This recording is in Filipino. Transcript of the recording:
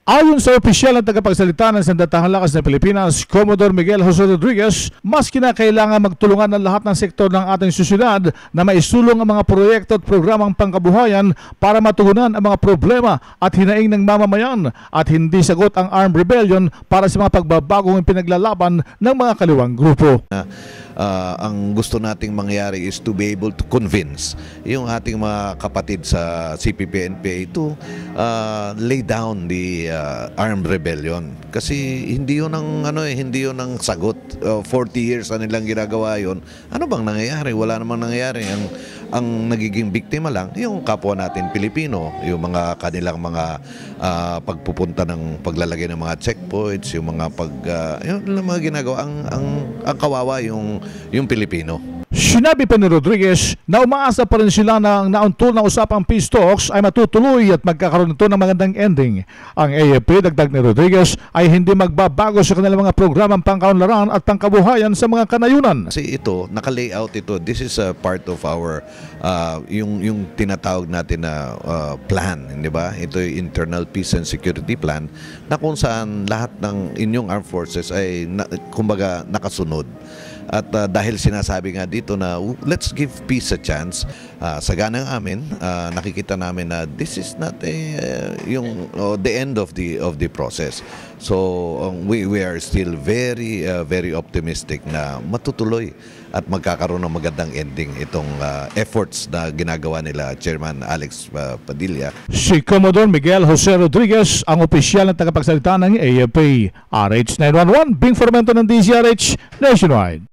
Ayon sa opisyal na tagapagsalita ng Sandatahang Lakas ng Pilipinas, Commodore Miguel Jose Rodriguez, mas kinakailangan magtulungan ng lahat ng sektor ng ating syudad na maisulong ang mga proyekto at programang pangkabuhayan para matugunan ang mga problema at hinaing ng mamamayan at hindi sagot ang armed rebellion para sa mga pagbabagong pinaglalaban ng mga kaliwang grupo. Ang gusto nating mangyari is to be able to convince yung ating mga kapatid sa CPP-NPA to lay down the armed rebellion, kasi hindi yun ang hindi yun ang sagot. 40 years na nilang ginagawa yun. Ano bang nangyayari? Wala namang nangyayari. Ang nagiging biktima lang yung kapwa natin Pilipino, yung mga kanilang mga pagpupunta ng paglalagay ng mga checkpoints, yung mga yung mga ginagawa, ang kawawa yung Pilipino. Sinabi pa ni Rodriguez na umaasa pa rin sila na ang nauntol na usapang peace talks ay matutuloy at magkakaroon ito ng magandang ending. Ang AFP, dagdag ni Rodriguez, ay hindi magbabago sa kanilang mga programang pangkaunlaran at pangkabuhayan sa mga kanayunan. Kasi ito, naka-layout ito. This is a part of our yung tinatawag natin na plan, di ba? Ito yung Internal Peace and Security Plan, na kung saan lahat ng inyong armed forces ay kumbaga nakasunod. At dahil sinasabi nga dito na let's give peace a chance, sa ganang amin, nakikita namin na this is not the end of the process. So we are still very optimistic na matutuloy at magkakaroon ng magandang ending itong efforts na ginagawa nila Chairman Alex Padilla. Si Commodore Miguel Jose Rodriguez, ang opisyal na tagapagsalita ng AFP. RH 911, Bing Formento ng DZRH Nationwide.